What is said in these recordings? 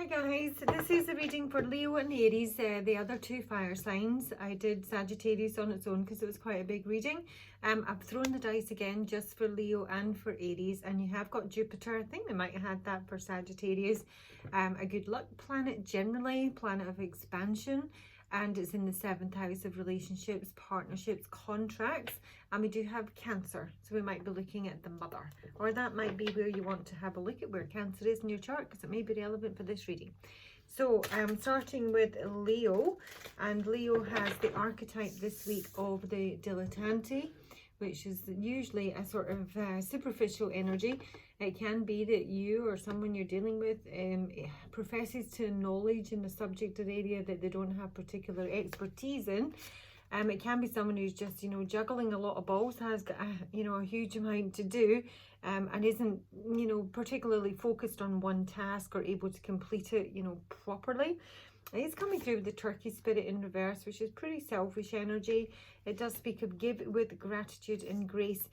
guys, this is a reading for Leo and Aries, the other two fire signs. I did Sagittarius on its own because it was quite a big reading. I've thrown the dice again just for Leo and for Aries, and you have got Jupiter. I think they might have had that for Sagittarius. A good luck planet generally, planet of expansion, and it's in the 7th house of relationships, partnerships, contracts, and we do have Cancer, so we might be looking at the mother, or that might be where you want to have a look at where Cancer is in your chart, because it may be relevant for this reading. So I'm starting with Leo, and Leo has the archetype this week of the dilettante, which is usually a sort of superficial energy. It can be that you or someone you're dealing with professes to knowledge in a subject or area that they don't have particular expertise in. It can be someone who's just, you know, juggling a lot of balls, has got, a huge amount to do, and isn't, particularly focused on one task or able to complete it, properly. It's coming through with the Turkey spirit in reverse, which is pretty selfish energy. It does speak of give with gratitude and grace.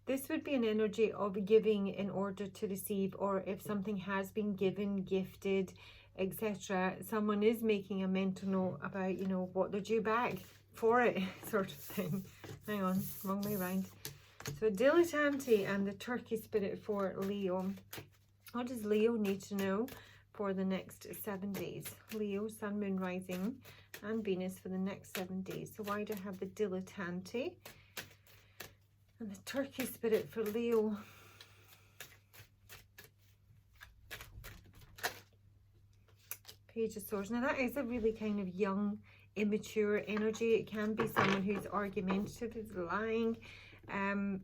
This would be an energy of giving in order to receive, or if something has been given, gifted, etc. Someone is making a mental note about, what they're due back for it, sort of thing. Hang on, wrong way around. So dilettante and the Turkey spirit for Leo. What does Leo need to know for the next 7 days? Leo, Sun, Moon, Rising and Venus for the next 7 days. So why do I have the dilettante and the Turkey spirit for Leo? Page of Swords. Now that is a really kind of young, immature energy. It can be someone who's argumentative, who's lying.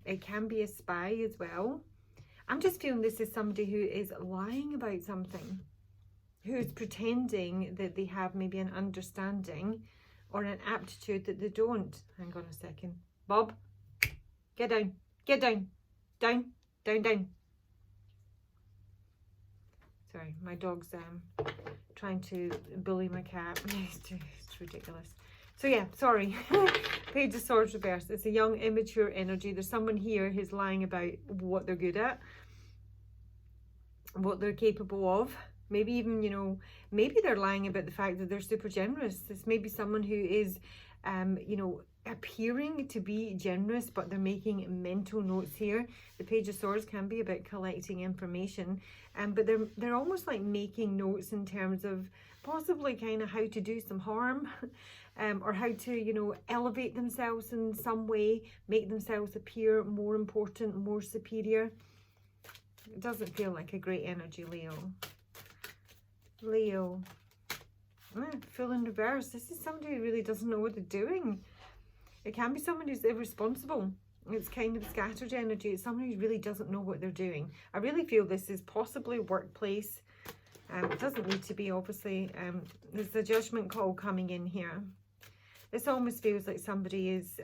It can be a spy as well. I'm just feeling this is somebody who is lying about something, who's pretending that they have maybe an understanding or an aptitude that they don't. Hang on a second. Bob, get down, get down, down, down, down. Sorry, my dog's trying to bully my cat. It's ridiculous. So yeah, sorry. Page of Swords reverse. It's a young, immature energy. There's someone here who's lying about what they're good at, what they're capable of. Maybe even, maybe they're lying about the fact that they're super generous. This may be someone who is, appearing to be generous, but they're making mental notes here. The Page of Swords can be about collecting information, but they're almost like making notes in terms of possibly kind of how to do some harm, or how to, elevate themselves in some way, make themselves appear more important, more superior. It doesn't feel like a great energy, Leo. Leo. Full in reverse. This is somebody who really doesn't know what they're doing. It can be someone who's irresponsible. It's kind of scattered energy. It's someone who really doesn't know what they're doing. I really feel this is possibly workplace. It doesn't need to be, obviously. There's a judgment call coming in here. This almost feels like somebody is,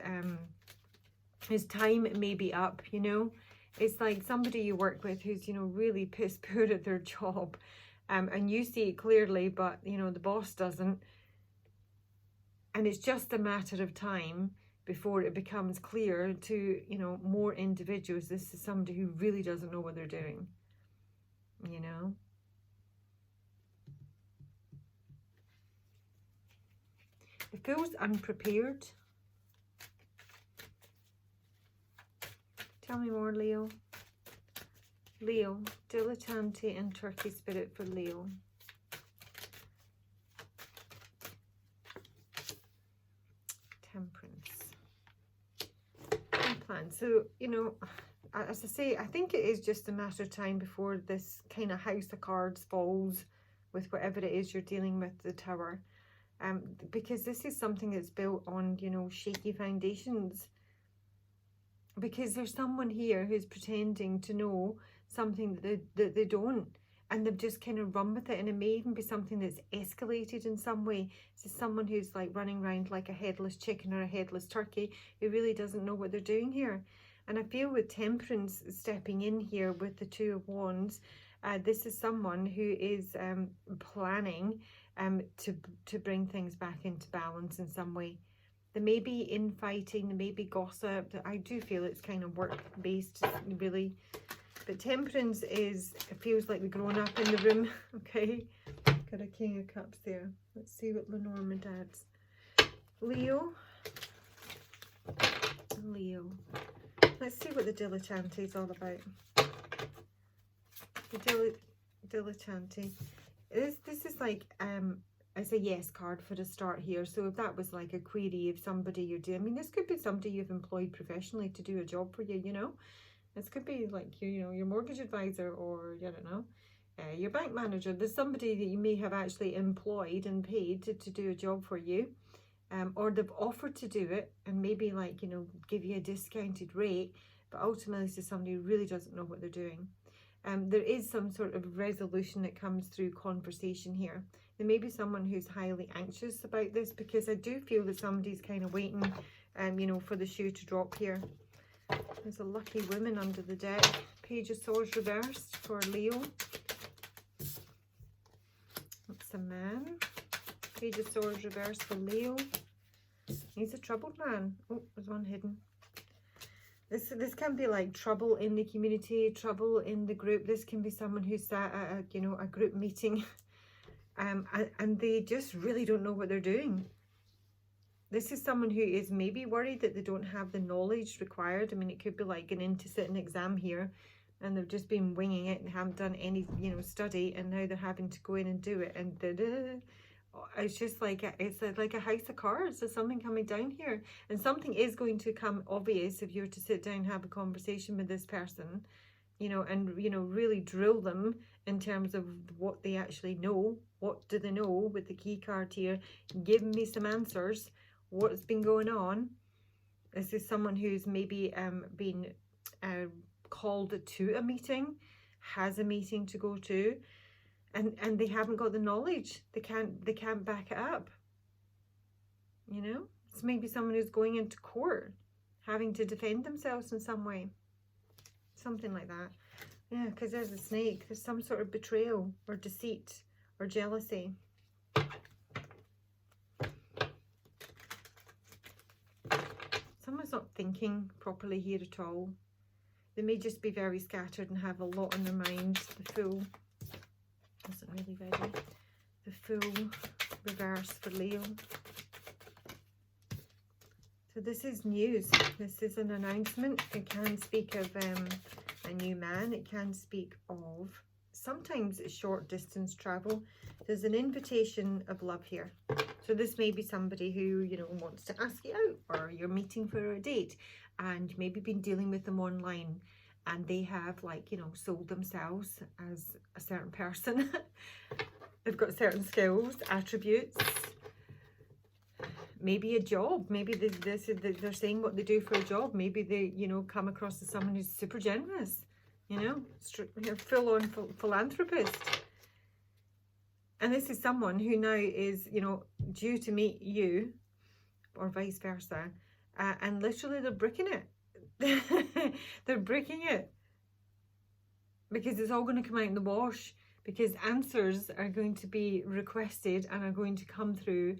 his time may be up, It's like somebody you work with who's, really piss poor at their job. And you see it clearly, but, the boss doesn't. And it's just a matter of time before it becomes clear to, more individuals. This is somebody who really doesn't know what they're doing, It feels unprepared. Tell me more, Leo. Leo, dilettante and Turkey spirit for Leo. Temperance. Plan. So, as I say, I think it is just a matter of time before this kind of house of cards falls with whatever it is you're dealing with, the Tower. Because this is something that's built on, shaky foundations. Because there's someone here who's pretending to know something that they don't. And they've just kind of run with it. And it may even be something that's escalated in some way. So someone who's like running around like a headless chicken or a headless turkey who really doesn't know what they're doing here. And I feel with Temperance stepping in here with the Two of Wands, this is someone who is planning to bring things back into balance in some way. There may be infighting, there may be gossip. I do feel it's kind of work-based, really. But Temperance feels like the grown-up in the room, okay? Got a King of Cups there. Let's see what Lenormand adds. Leo. Leo. Let's see what the dilettante is all about. The dilettante. This is like it's a yes card for the start here. So if that was like a query, if somebody you're doing, I mean, this could be somebody you've employed professionally to do a job for you, you know. This could be like your mortgage advisor, or I don't know, your bank manager. There's somebody that you may have actually employed and paid to do a job for you, or they've offered to do it and maybe like, you know, give you a discounted rate, but ultimately this is somebody who really doesn't know what they're doing. There is some sort of resolution that comes through conversation here. There may be someone who's highly anxious about this, because I do feel that somebody's kind of waiting, you know, for the shoe to drop here. There's a lucky woman under the deck. Page of Swords reversed for Leo. That's a man. Page of Swords reversed for Leo. He's a troubled man. Oh, there's one hidden. This can be like trouble in the community, trouble in the group. This can be someone who's sat at a, you know, a group meeting, and they just really don't know what they're doing. This is someone who is maybe worried that they don't have the knowledge required. I mean, it could be like going in to sit an exam here, and they've just been winging it and haven't done any, you know, study, and now they're having to go in and do it, and it's just like it's like a house of cards. There's something coming down here, and something is going to come obvious if you were to sit down and have a conversation with this person, you know, and, you know, really drill them in terms of what they actually know. What do they know with the key card here? Give me some answers. What's been going on? This is someone who's maybe been called to a meeting, has a meeting to go to, and they haven't got the knowledge. They can't back it up. You know, it's maybe someone who's going into court, having to defend themselves in some way, something like that. Yeah, because there's a snake. There's some sort of betrayal or deceit or jealousy. Someone's not thinking properly here at all. They may just be very scattered and have a lot on their mind. The Fool wasn't really ready. The Fool reverse for Leo. So this is news. This is an announcement. It can speak of a new man. It can speak of sometimes short distance travel. There's an invitation of love here. So this may be somebody who, you know, wants to ask you out, or you're meeting for a date, and maybe been dealing with them online, and they have, like, you know, sold themselves as a certain person. They've got certain skills, attributes, maybe a job. Maybe they're saying what they do for a job. Maybe they, you know, come across as someone who's super generous, you know, full-on philanthropist. And this is someone who now is, you know, due to meet you, or vice versa, and literally they're bricking it. They're bricking it, because it's all going to come out in the wash, because answers are going to be requested and are going to come through,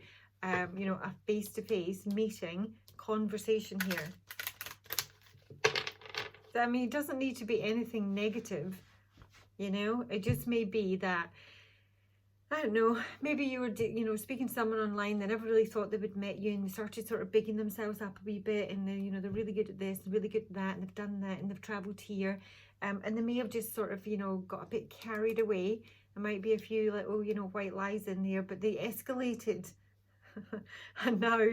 you know, a face-to-face meeting, conversation here. So, I mean, it doesn't need to be anything negative, you know. It just may be that, I don't know, maybe you were, you know, speaking to someone online that never really thought they would met you, and they started sort of bigging themselves up a wee bit, and they're, you know, they're really good at this, really good at that, and they've done that, and they've travelled here, and they may have just sort of, you know, got a bit carried away. There might be a few, like, oh, you know, white lies in there, but they escalated. And now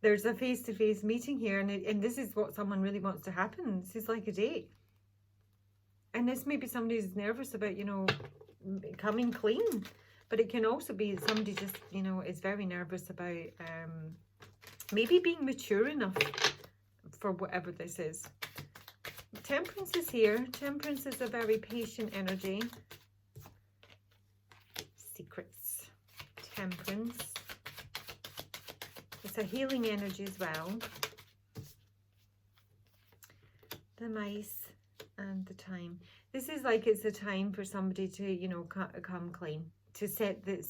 there's a face-to-face meeting here, and this is what someone really wants to happen. This is like a date. And this may be somebody who's nervous about, you know, coming clean. But it can also be somebody just, you know, is very nervous about maybe being mature enough for whatever this is. Temperance is here. Temperance is a very patient energy. Secrets. Temperance. It's a healing energy as well. The Mice and the Time. This is like it's a time for somebody to, you know, come clean. To set the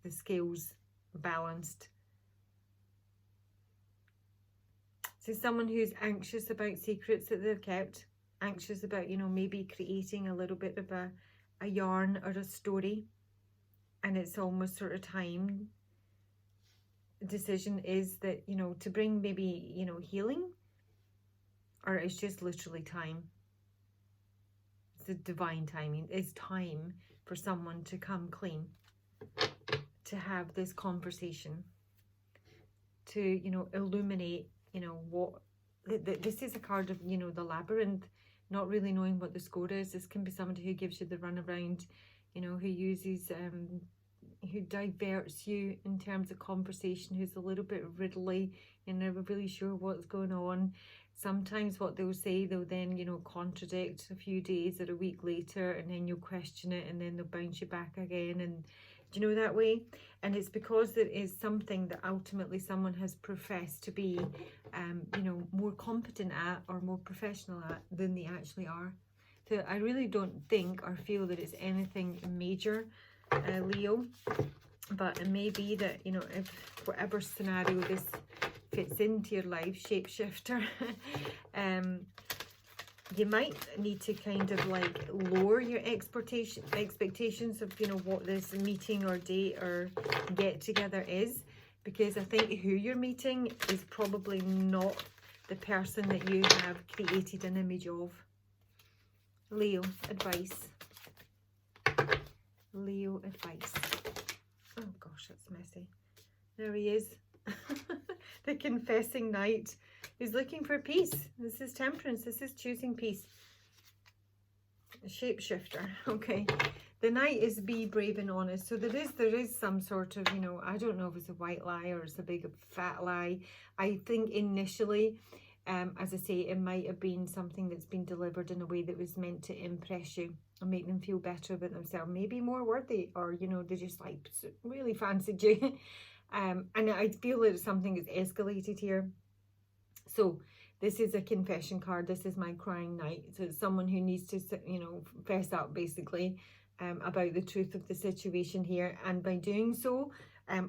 scales balanced. So someone who's anxious about secrets that they've kept, anxious about, you know, maybe creating a little bit of a yarn or a story, and it's almost sort of time. Decision is that, you know, to bring maybe, you know, healing, or it's just literally time. It's the divine timing. It's time for someone to come clean, to have this conversation, to, you know, illuminate, you know, what this is a card of, you know, the labyrinth, not really knowing what the score is. This can be somebody who gives you the runaround, you know, who uses who diverts you in terms of conversation, who's a little bit riddly, you're never really sure what's going on. Sometimes what they'll say, they'll then, you know, contradict a few days or a week later, and then you'll question it, and then they'll bounce you back again. And do you know, that way? And it's because there is something that ultimately someone has professed to be, you know, more competent at or more professional at than they actually are. So I really don't think or feel that it's anything major, Leo, but it may be that, you know, if whatever scenario this fits into your life, shapeshifter, you might need to kind of like lower your expectations of, you know, what this meeting or date or get together is, because I think who you're meeting is probably not the person that you have created an image of. Leo, advice. Leo, advice. Oh gosh, that's messy. There he is. The confessing knight. He's looking for peace. This is temperance. This is choosing peace. A shapeshifter. Okay. The knight is be brave and honest. So there is some sort of, you know, I don't know if it's a white lie or it's a big fat lie. I think initially, as I say, it might have been something that's been delivered in a way that was meant to impress you and make them feel better about themselves, maybe more worthy, or, you know, they just like really fancied you. And I feel that something is escalated here. So this is a confession card. This is my crying knight. So it's someone who needs to, you know, fess up basically about the truth of the situation here. And by doing so,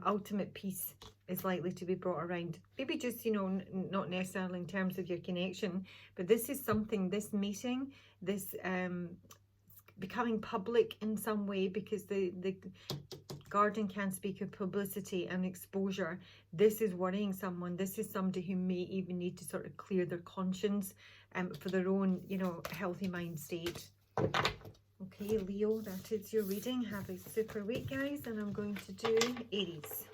ultimate peace is likely to be brought around. Maybe just, you know, not necessarily in terms of your connection, but this is something, this meeting, this becoming public in some way, because the Guardian can speak of publicity and exposure. This is worrying someone. This is somebody who may even need to sort of clear their conscience for their own, you know, healthy mind state. Okay, Leo, that is your reading. Have a super week, guys, and I'm going to do Aries.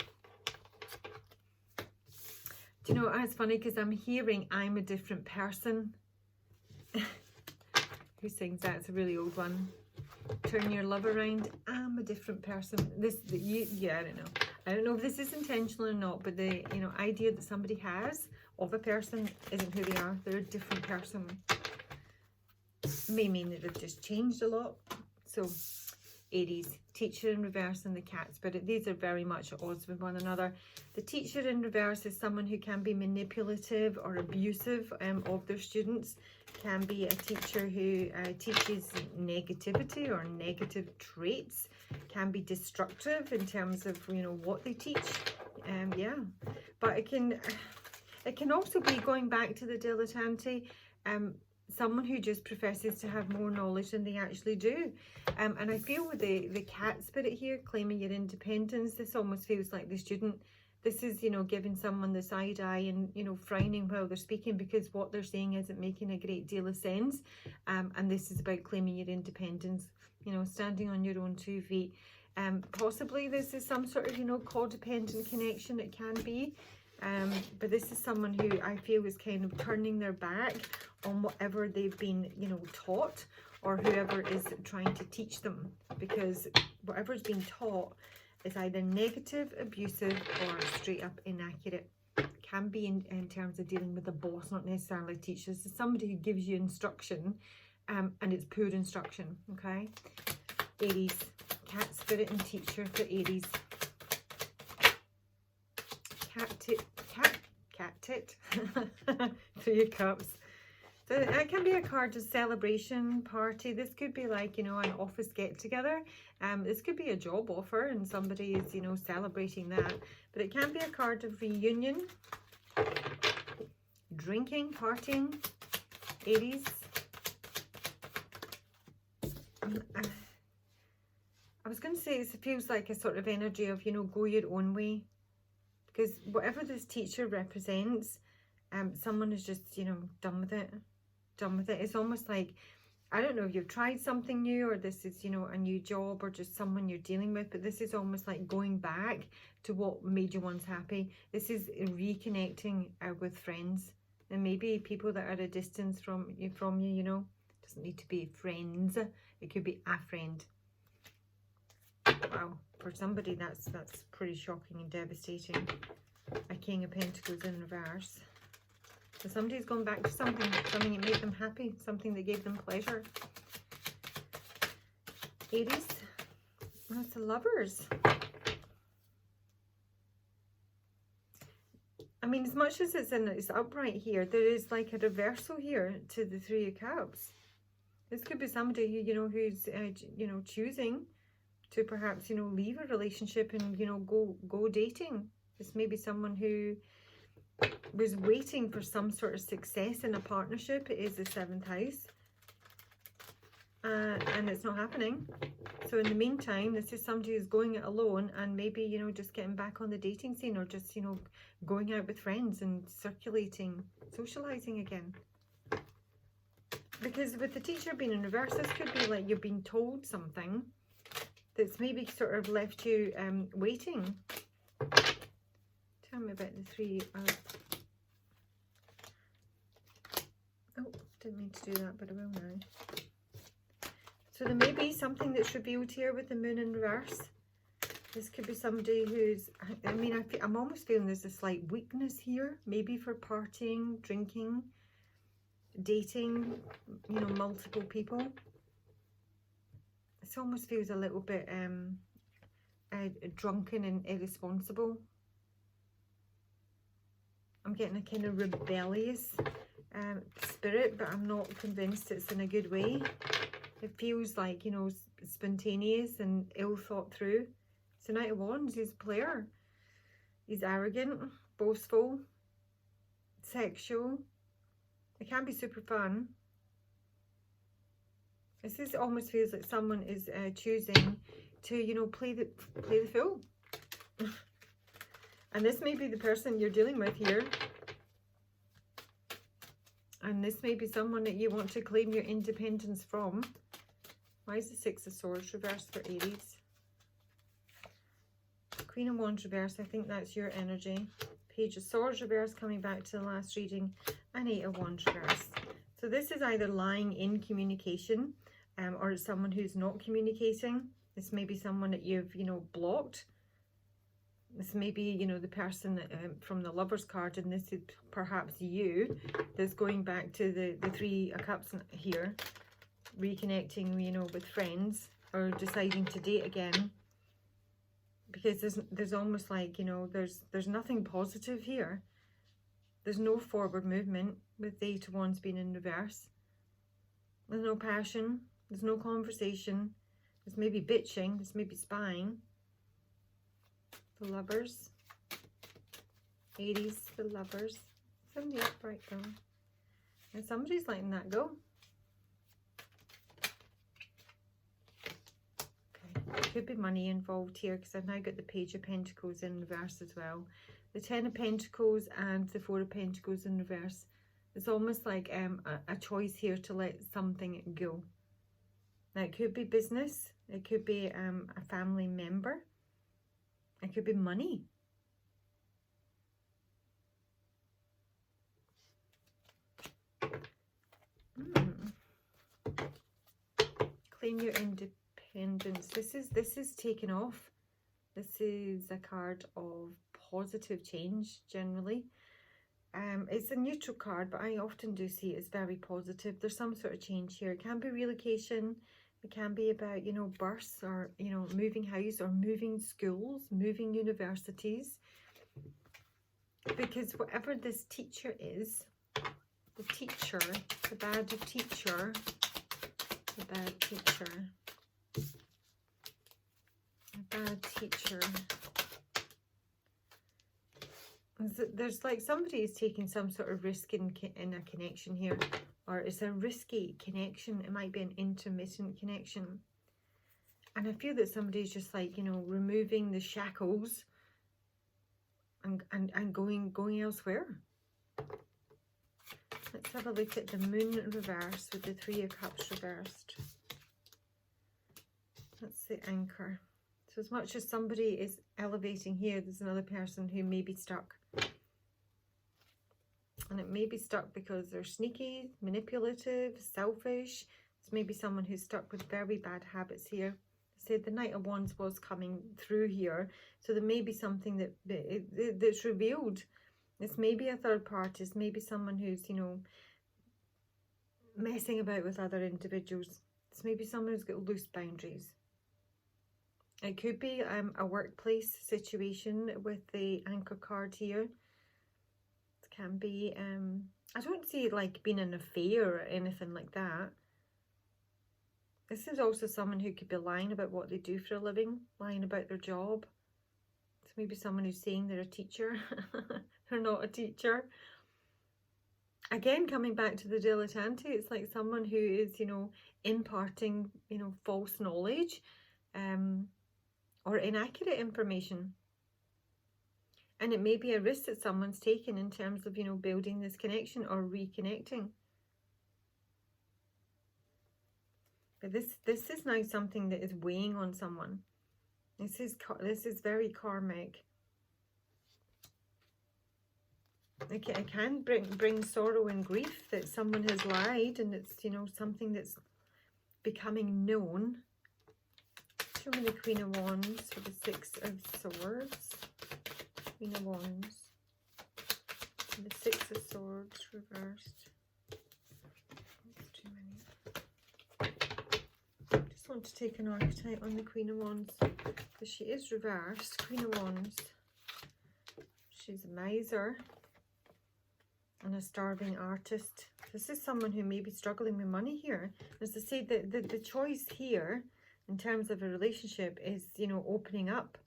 Do you know, it's funny because I'm hearing I'm a different person. Who sings that? It's a really old one. Turn your love around. I'm a different person. Yeah, I don't know. I don't know if this is intentional or not, but the, you know, idea that somebody has of a person isn't who they are. They're a different person. May mean that they've just changed a lot. So, Aries, teacher in reverse and the cat spirit. These are very much at odds with one another. The teacher in reverse is someone who can be manipulative or abusive of their students. Can be a teacher who teaches negativity or negative traits. Can be destructive in terms of, you know, what they teach. Yeah, but it can also be, going back to the dilettante, someone who just professes to have more knowledge than they actually do. And I feel with the cat spirit here, claiming your independence, this almost feels like the student, this is, you know, giving someone the side eye and, you know, frowning while they're speaking because what they're saying isn't making a great deal of sense. And this is about claiming your independence, you know, standing on your own 2 feet. Possibly this is some sort of, you know, codependent connection. It can be. But this is someone who I feel is kind of turning their back on whatever they've been, you know, taught, or whoever is trying to teach them, because whatever's being taught is either negative, abusive, or straight up inaccurate. Can be in terms of dealing with a boss, not necessarily teachers. It's somebody who gives you instruction, and it's poor instruction. Okay, Aries, cat spirit and teacher for Aries. Cat tit. 3 of Cups. So it can be a card of celebration, party. This could be like, you know, an office get together. This could be a job offer and somebody is, you know, celebrating that. But it can be a card of reunion, drinking, partying, Aries. I was going to almost say it feels like a sort of energy of, you know, go your own way. Because whatever this teacher represents, someone is just, you know, done with it. Done with it. It's almost like, I don't know if you've tried something new, or this is, you know, a new job, or just someone you're dealing with, but this is almost like going back to what made you once happy. This is reconnecting with friends, and maybe people that are at a distance from you, you know. It doesn't need to be friends. It could be a friend. Wow, for somebody that's pretty shocking and devastating. A King of Pentacles in reverse. So somebody's gone back to something that made them happy, something that gave them pleasure. Aries, that's the Lovers. I mean, as much as it's upright here, there is like a reversal here to the Three of Cups. This could be somebody who, you know, who's you know, choosing to perhaps, you know, leave a relationship and, you know, go dating. This may be someone who was waiting for some sort of success in a partnership. It is the 7th house. And it's not happening. So in the meantime, this is somebody who's going it alone, and maybe, you know, just getting back on the dating scene, or just, you know, going out with friends and circulating, socializing again. Because with the teacher being in reverse, this could be like you've been told something that's maybe sort of left you waiting. Tell me about the Three of... Oh, didn't mean to do that, but I will now. So there may be something that's revealed here with the Moon in reverse. This could be somebody who's... I mean, I'm almost feeling there's a slight weakness here. Maybe for partying, drinking, dating, you know, multiple people. It almost feels a little bit drunken and irresponsible. I'm getting a kind of rebellious spirit, but I'm not convinced it's in a good way. It feels like, you know, spontaneous and ill thought through. It's the Knight of Wands. He's a player. He's arrogant, boastful, sexual. It can be super fun. This almost feels like someone is choosing to, you know, play the fool. And this may be the person you're dealing with here. And this may be someone that you want to claim your independence from. Why is the Six of Swords reversed for Aries? Queen of Wands reversed, I think that's your energy. Page of Swords reversed, coming back to the last reading, and Eight of Wands reversed. So this is either lying in communication, or it's someone who's not communicating. This may be someone that you've, you know, blocked. This may be, you know, the person that, from the Lovers card, and this is perhaps you, that's going back to the Three of Cups here, reconnecting, you know, with friends, or deciding to date again. Because there's almost like, you know, there's nothing positive here. There's no forward movement with the Eight of Wands being in reverse. There's no passion. There's no conversation. There's maybe bitching. There's maybe spying. The Lovers. Aries, the Lovers. Somebody upright though. And somebody's letting that go. Could be money involved here, because I've now got the Page of Pentacles in reverse as well. The Ten of Pentacles and the Four of Pentacles in reverse. It's almost like a choice here to let something go. Now it could be business, it could be a family member, it could be money. Claim your independence. This is taken off. This is a card of positive change generally. It's a neutral card, but I often do see it as very positive. There's some sort of change here. It can be relocation. It can be about, you know, births, or, you know, moving house, or moving schools, moving universities. Because whatever this teacher is, the teacher, the badge of teacher, the bad teacher, a bad teacher. There's like somebody is taking some sort of risk in a connection here, or it's a risky connection. It might be an intermittent connection. And I feel that somebody's just like, you know, removing the shackles and going elsewhere. Let's have a look at the moon reverse with the 3 of Cups reversed. That's the anchor. So as much as somebody is elevating here, there's another person who may be stuck. And it may be stuck because they're sneaky, manipulative, selfish. It's maybe someone who's stuck with very bad habits here. I said the Knight of Wands was coming through here. So there may be something that's revealed. It's maybe a third party. It's maybe someone who's, you know, messing about with other individuals. It's maybe someone who's got loose boundaries. It could be a workplace situation with the anchor card here. It can be, I don't see it like being an affair or anything like that. This is also someone who could be lying about what they do for a living, lying about their job. It's maybe someone who's saying they're a teacher. They're not a teacher. Again, coming back to the dilettante, it's like someone who is, you know, imparting, you know, false knowledge, or inaccurate information. And it may be a risk that someone's taken in terms of, you know, building this connection or reconnecting. But this is now something that is weighing on someone. This is very karmic. It can bring sorrow and grief that someone has lied, and it's, you know, something that's becoming known. Show me the Queen of Wands for the 6 of Swords. Queen of Wands. And the 6 of Swords reversed. That's too many. Just want to take an archetype on the Queen of Wands, because she is reversed. Queen of Wands. She's a miser and a starving artist. This is someone who may be struggling with money here. As I say, the choice here in terms of a relationship is, you know, opening up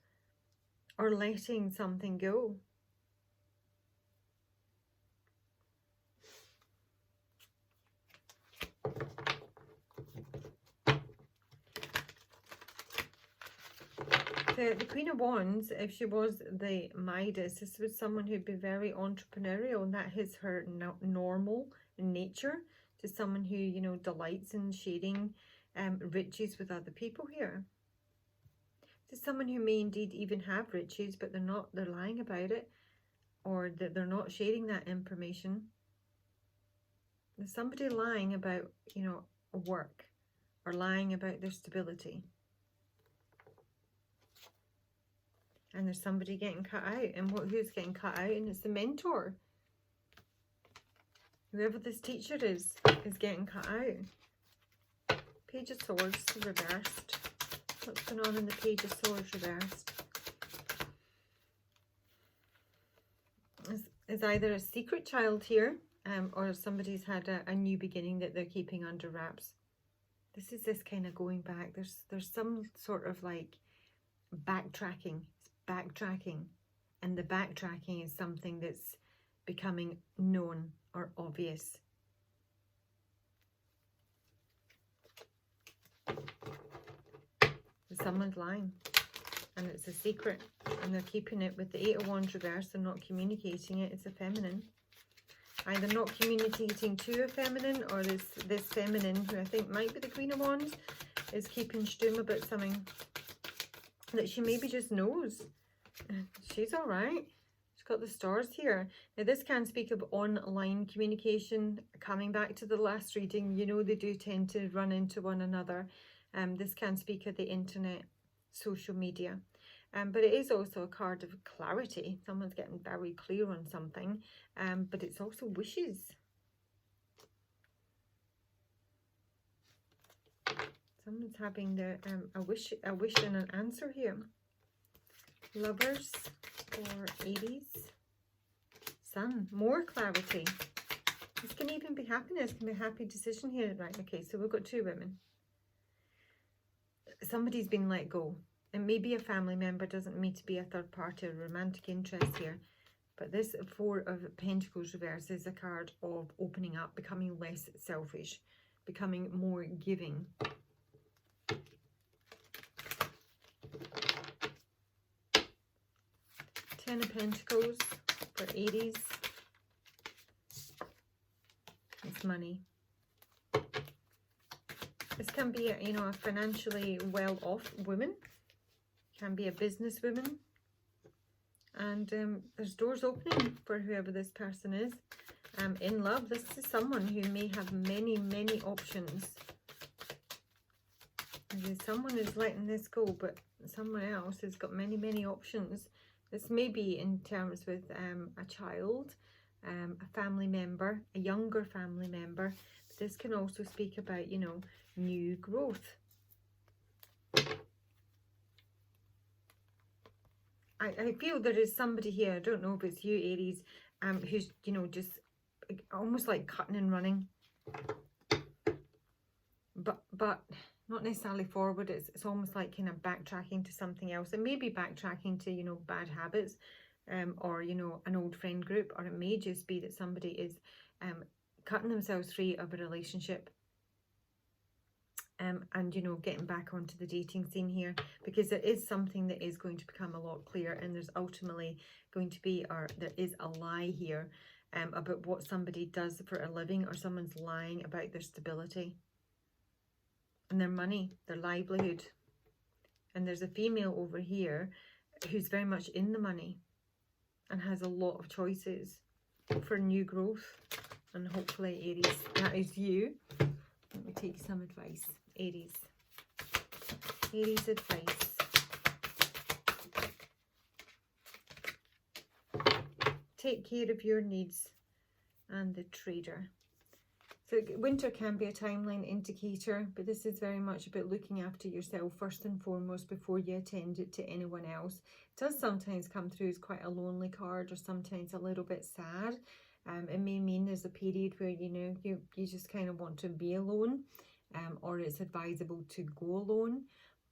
or letting something go. The Queen of Wands, if she was the Midas, this was someone who'd be very entrepreneurial, and that is her normal nature, to someone who, you know, delights in sharing riches with other people here. To someone who may indeed even have riches, but they're lying about it, or that they're not sharing that information. There's somebody lying about, you know, work, or lying about their stability. And there's somebody getting cut out. And who's getting cut out? And it's the mentor. Whoever this teacher is getting cut out. Page of Swords reversed. What's going on in the Page of Swords reversed? Is either a secret child here, or somebody's had a new beginning that they're keeping under wraps. This is this kind of going back. There's some sort of like backtracking. And the backtracking is something that's becoming known or obvious. Someone's lying, and it's a secret, and they're keeping it. With the 8 of Wands reversed, they're not communicating it. It's a feminine. Either not communicating to a feminine, or this feminine, who I think might be the Queen of Wands, is keeping stum about something that she maybe just knows. She's all right. She's got the stars here. Now, this can speak of online communication. Coming back to the last reading, you know, they do tend to run into one another. This can speak of the internet, social media. But it is also a card of clarity. Someone's getting very clear on something. But it's also wishes. Someone's having a wish and an answer here. Lovers or Aries. Sun, more clarity. This can even be happiness, can be a happy decision here. Right, okay, so we've got 2 women. Somebody's been let go. It may be a family member, doesn't mean to be a third party or romantic interest here. But this 4 of Pentacles reverse is a card of opening up, becoming less selfish, becoming more giving. Ten of Pentacles for Aries. It's money. This can be, a, you know, a financially well-off woman. Can be a businesswoman. And there's doors opening for whoever this person is. In love, this is someone who may have many, many options. Someone is letting this go, but someone else has got many, many options. This may be in terms with a child, a family member, a younger family member. But this can also speak about, you know, new growth. I feel there is somebody here, I don't know if it's you, Aries, who's, you know, just almost like cutting and running. But not necessarily forward, it's almost like kind of backtracking to something else. It may be backtracking to, you know, bad habits, or, you know, an old friend group, or it may just be that somebody is cutting themselves free of a relationship. And, you know, getting back onto the dating scene here, because there is something that is going to become a lot clearer, and there's ultimately going to be, or there is a lie here about what somebody does for a living, or someone's lying about their stability and their money, their livelihood. And there's a female over here who's very much in the money and has a lot of choices for new growth. And hopefully, Aries, that is you. Let me take some advice. Aries. Aries advice. Take care of your needs. And the Trader. So winter can be a timeline indicator, but this is very much about looking after yourself first and foremost before you attend it to anyone else. It does sometimes come through as quite a lonely card, or sometimes a little bit sad. It may mean there's a period where, you know, you just kind of want to be alone, or it's advisable to go alone.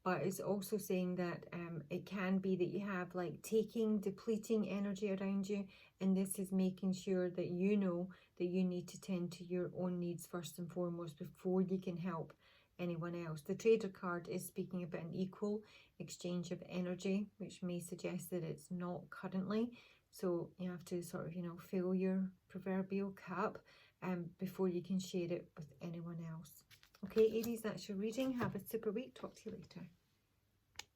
But it's also saying that it can be that you have like depleting energy around you, and this is making sure that you know that you need to tend to your own needs first and foremost before you can help anyone else. The Trader card is speaking about an equal exchange of energy, which may suggest that it's not currently. So you have to sort of, you know, fill your proverbial cup before you can share it with anyone else. Okay, Aries, that's your reading. Have a super week. Talk to you later.